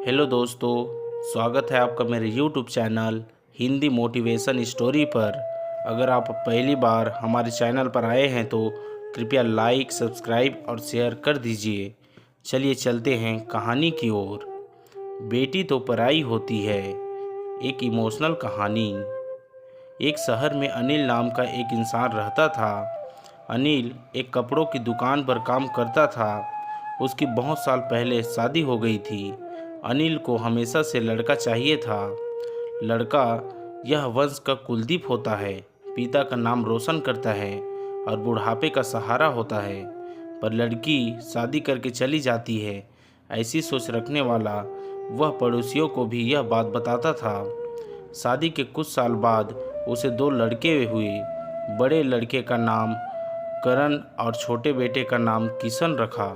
Hello दोस्तों, स्वागत है आपका मेरे YouTube channel Hindi motivation story पर। अगर आप पहली बार हमारे चैनल पर आए हैं तो कृपया लाइक, सब्सक्राइब और शेयर कर दीजिए। चलिए चलते हैं कहानी की ओर। बेटी तो पराई होती है, एक इमोशनल कहानी। एक शहर में अनिल नाम का एक इंसान रहता था। अनिल एक कपड़ों की दुकान पर काम करता था। उसकी बहुत साल पहले शादी हो गई थी। अनिल को हमेशा से लड़का चाहिए था। लड़का यह वंश का कुलदीप होता है, पिता का नाम रोशन करता है और बुढ़ापे का सहारा होता है। पर लड़की शादी करके चली जाती है, ऐसी सोच रखने वाला वह पड़ोसियों को भी यह बात बताता था। शादी के कुछ साल बाद उसे दो लड़के हुए। बड़े लड़के का नाम करण और छोटे बेटे का नाम किशन रखा।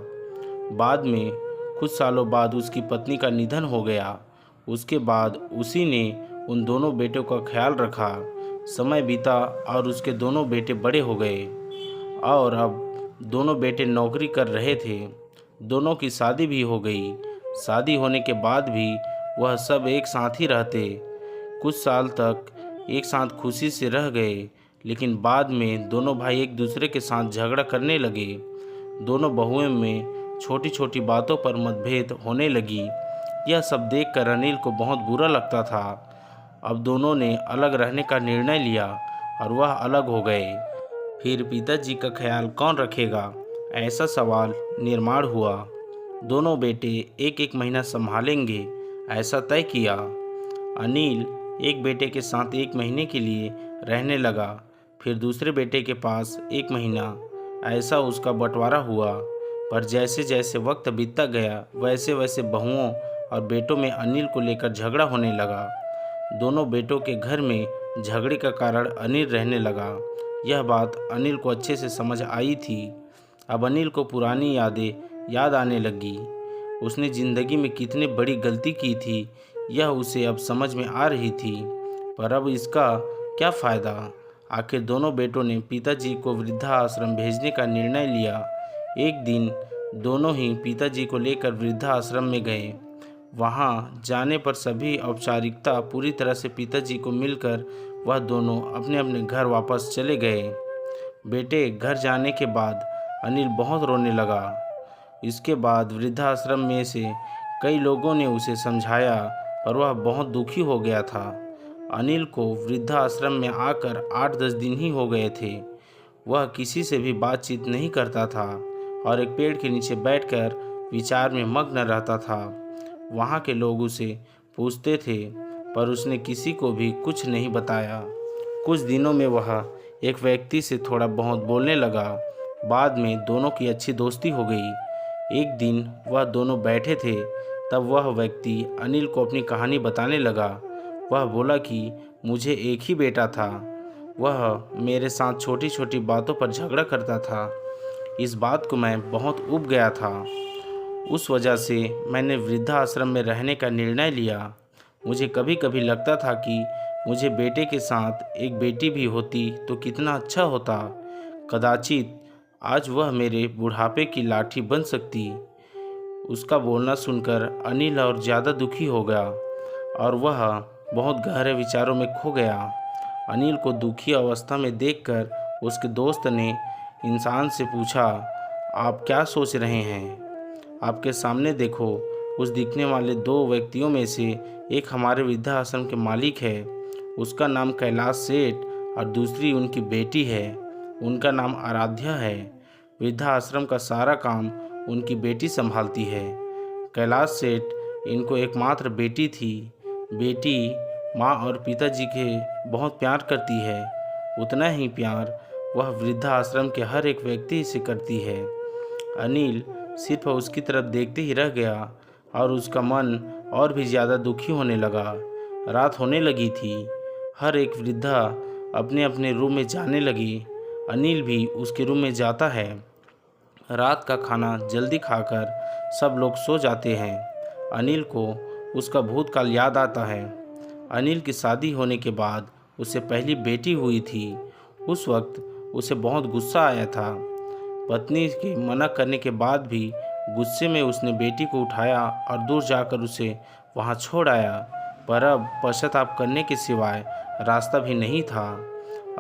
बाद में कुछ सालों बाद उसकी पत्नी का निधन हो गया। उसके बाद उसी ने उन दोनों बेटों का ख्याल रखा। समय बीता और उसके दोनों बेटे बड़े हो गए और अब दोनों बेटे नौकरी कर रहे थे। दोनों की शादी भी हो गई। शादी होने के बाद भी वह सब एक साथ ही रहते। कुछ साल तक एक साथ खुशी से रह गए, लेकिन बाद में दोनों भाई एक दूसरे के साथ झगड़ा करने लगे। दोनों बहुओं में छोटी छोटी बातों पर मतभेद होने लगी। यह सब देखकर अनिल को बहुत बुरा लगता था। अब दोनों ने अलग रहने का निर्णय लिया और वह अलग हो गए। फिर पिताजी का ख्याल कौन रखेगा, ऐसा सवाल निर्माण हुआ। दोनों बेटे एक एक महीना संभालेंगे, ऐसा तय किया। अनिल एक बेटे के साथ एक महीने के लिए रहने लगा, फिर दूसरे बेटे के पास एक महीना, ऐसा उसका बंटवारा हुआ। पर जैसे जैसे वक्त बीतता गया वैसे वैसे बहुओं और बेटों में अनिल को लेकर झगड़ा होने लगा। दोनों बेटों के घर में झगड़े का कारण अनिल रहने लगा। यह बात अनिल को अच्छे से समझ आई थी। अब अनिल को पुरानी यादें याद आने लगी। उसने ज़िंदगी में कितनी बड़ी गलती की थी, यह उसे अब समझ में आ रही थी। पर अब इसका क्या फ़ायदा। आखिर दोनों बेटों ने पिताजी को वृद्धाश्रम भेजने का निर्णय लिया। एक दिन दोनों ही पिताजी को लेकर वृद्धाश्रम में गए। वहां जाने पर सभी औपचारिकता पूरी तरह से पिताजी को मिलकर वह दोनों अपने अपने घर वापस चले गए। बेटे घर जाने के बाद अनिल बहुत रोने लगा। इसके बाद वृद्धाश्रम में से कई लोगों ने उसे समझाया, पर वह बहुत दुखी हो गया था। अनिल को वृद्धाश्रम में आकर 8-10 दिन ही हो गए थे। वह किसी से भी बातचीत नहीं करता था और एक पेड़ के नीचे बैठकर विचार में मग्न रहता था। वहाँ के लोग उसे पूछते थे, पर उसने किसी को भी कुछ नहीं बताया। कुछ दिनों में वह एक व्यक्ति से थोड़ा बहुत बोलने लगा। बाद में दोनों की अच्छी दोस्ती हो गई। एक दिन वह दोनों बैठे थे, तब वह व्यक्ति अनिल को अपनी कहानी बताने लगा। वह बोला कि मुझे एक ही बेटा था। वह मेरे साथ छोटी छोटी बातों पर झगड़ा करता था। इस बात को मैं बहुत ऊब गया था। उस वजह से मैंने वृद्धाश्रम में रहने का निर्णय लिया। मुझे कभी कभी लगता था कि मुझे बेटे के साथ एक बेटी भी होती तो कितना अच्छा होता। कदाचित आज वह मेरे बुढ़ापे की लाठी बन सकती। उसका बोलना सुनकर अनिल और ज़्यादा दुखी हो गया और वह बहुत गहरे विचारों में खो गया। अनिल को दुखी अवस्था में देखकर उसके दोस्त ने इंसान से पूछा, आप क्या सोच रहे हैं? आपके सामने देखो, उस दिखने वाले दो व्यक्तियों में से एक हमारे वृद्धाश्रम के मालिक है। उसका नाम कैलाश सेठ और दूसरी उनकी बेटी है, उनका नाम आराध्या है। वृद्धाश्रम का सारा काम उनकी बेटी संभालती है। कैलाश सेठ इनको एकमात्र बेटी थी। बेटी माँ और पिताजी के बहुत प्यार करती है। उतना ही प्यार वह वृद्धाश्रम के हर एक व्यक्ति से करती है। अनिल सिर्फ उसकी तरफ देखते ही रह गया और उसका मन और भी ज़्यादा दुखी होने लगा। रात होने लगी थी। हर एक वृद्धा अपने अपने रूम में जाने लगी। अनिल भी उसके रूम में जाता है। रात का खाना जल्दी खाकर सब लोग सो जाते हैं। अनिल को उसका भूतकाल याद आता है। अनिल की शादी होने के बाद उसे पहली बेटी हुई थी। उस वक्त उसे बहुत गुस्सा आया था। पत्नी के मना करने के बाद भी गुस्से में उसने बेटी को उठाया और दूर जाकर उसे वहाँ छोड़ आया, पर अब पश्चाताप करने के सिवाय रास्ता भी नहीं था।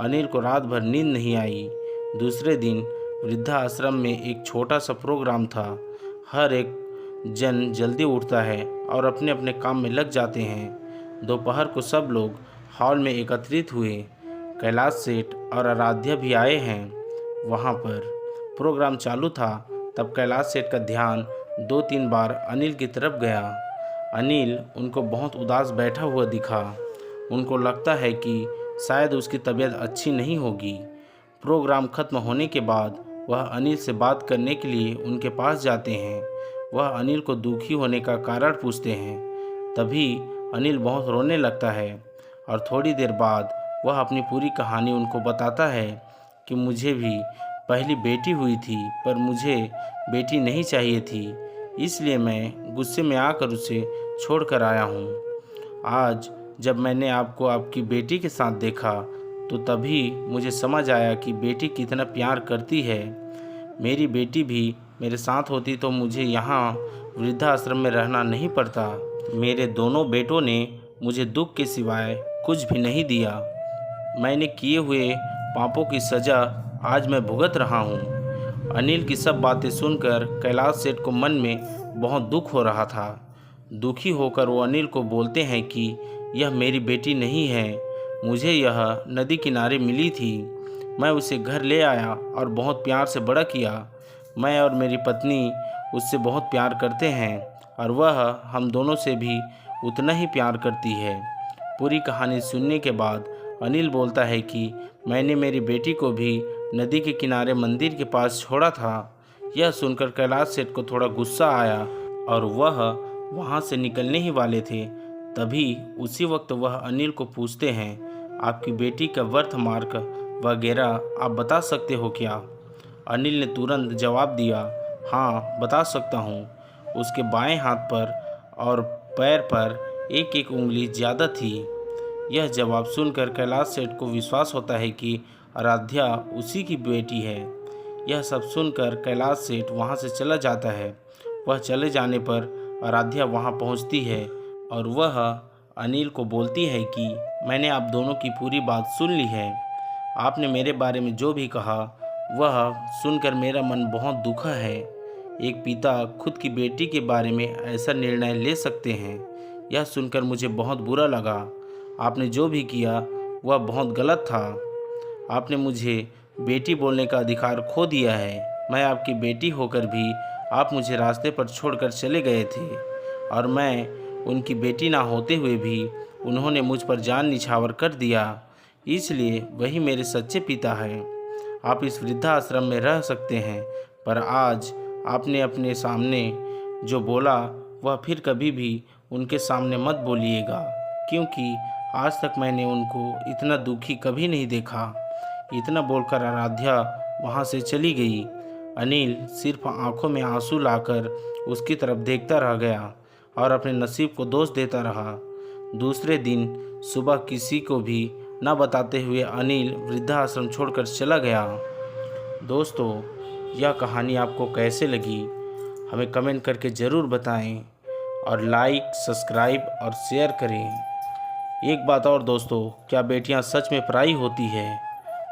अनिल को रात भर नींद नहीं आई। दूसरे दिन वृद्धाश्रम में एक छोटा सा प्रोग्राम था। हर एक जन जल्दी उठता है और अपने अपने काम में लग जाते हैं। दोपहर को सब लोग हॉल में एकत्रित हुए। कैलाश सेठ और आराध्या भी आए हैं। वहाँ पर प्रोग्राम चालू था तब कैलाश सेठ का ध्यान 2-3 बार अनिल की तरफ गया। अनिल उनको बहुत उदास बैठा हुआ दिखा। उनको लगता है कि शायद उसकी तबीयत अच्छी नहीं होगी। प्रोग्राम खत्म होने के बाद वह अनिल से बात करने के लिए उनके पास जाते हैं। वह अनिल को दुखी होने का कारण पूछते हैं। तभी अनिल बहुत रोने लगता है और थोड़ी देर बाद वह अपनी पूरी कहानी उनको बताता है कि मुझे भी पहली बेटी हुई थी, पर मुझे बेटी नहीं चाहिए थी, इसलिए मैं गुस्से में आकर उसे छोड़ कर आया हूँ। आज जब मैंने आपको आपकी बेटी के साथ देखा तो तभी मुझे समझ आया कि बेटी कितना प्यार करती है। मेरी बेटी भी मेरे साथ होती तो मुझे यहाँ वृद्धाश्रम में रहना नहीं पड़ता। मेरे दोनों बेटों ने मुझे दुख के सिवाय कुछ भी नहीं दिया। मैंने किए हुए पापों की सज़ा आज मैं भुगत रहा हूँ। अनिल की सब बातें सुनकर कैलाश सेठ को मन में बहुत दुख हो रहा था। दुखी होकर वो अनिल को बोलते हैं कि यह मेरी बेटी नहीं है, मुझे यह नदी किनारे मिली थी। मैं उसे घर ले आया और बहुत प्यार से बड़ा किया। मैं और मेरी पत्नी उससे बहुत प्यार करते हैं और वह हम दोनों से भी उतना ही प्यार करती है। पूरी कहानी सुनने के बाद अनिल बोलता है कि मैंने मेरी बेटी को भी नदी के किनारे मंदिर के पास छोड़ा था। यह सुनकर कैलाश सेठ को थोड़ा गुस्सा आया और वह वहाँ से निकलने ही वाले थे। तभी उसी वक्त वह अनिल को पूछते हैं, आपकी बेटी का बर्थ मार्क वगैरह आप बता सकते हो क्या? अनिल ने तुरंत जवाब दिया, हाँ बता सकता हूँ। उसके बाएं हाथ पर और पैर पर एक एक उंगली ज़्यादा थी। यह जवाब सुनकर कैलाश सेठ को विश्वास होता है कि आराध्या उसी की बेटी है। यह सब सुनकर कैलाश सेठ वहाँ से चला जाता है। वह चले जाने पर आराध्या वहाँ पहुँचती है और वह अनिल को बोलती है कि मैंने आप दोनों की पूरी बात सुन ली है। आपने मेरे बारे में जो भी कहा वह सुनकर मेरा मन बहुत दुखा है। एक पिता खुद की बेटी के बारे में ऐसा निर्णय ले सकते हैं, यह सुनकर मुझे बहुत बुरा लगा। आपने जो भी किया वह बहुत गलत था। आपने मुझे बेटी बोलने का अधिकार खो दिया है। मैं आपकी बेटी होकर भी आप मुझे रास्ते पर छोड़कर चले गए थे और मैं उनकी बेटी ना होते हुए भी उन्होंने मुझ पर जान निछावर कर दिया। इसलिए वही मेरे सच्चे पिता हैं। आप इस वृद्धाश्रम में रह सकते हैं, पर आज आपने अपने सामने जो बोला वह फिर कभी भी उनके सामने मत बोलिएगा, क्योंकि आज तक मैंने उनको इतना दुखी कभी नहीं देखा। इतना बोलकर आराध्या वहाँ से चली गई। अनिल सिर्फ आंखों में आंसू लाकर उसकी तरफ देखता रह गया और अपने नसीब को दोष देता रहा। दूसरे दिन सुबह किसी को भी न बताते हुए अनिल वृद्धाश्रम छोड़कर चला गया। दोस्तों, यह कहानी आपको कैसे लगी हमें कमेंट करके ज़रूर बताएं और लाइक, सब्सक्राइब और शेयर करें। एक बात और दोस्तों, क्या बेटियां सच में पराई होती है?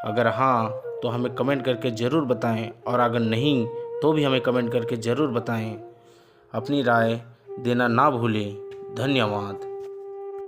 अगर हाँ तो हमें कमेंट करके ज़रूर बताएं और अगर नहीं तो भी हमें कमेंट करके ज़रूर बताएं। अपनी राय देना ना भूलें। धन्यवाद।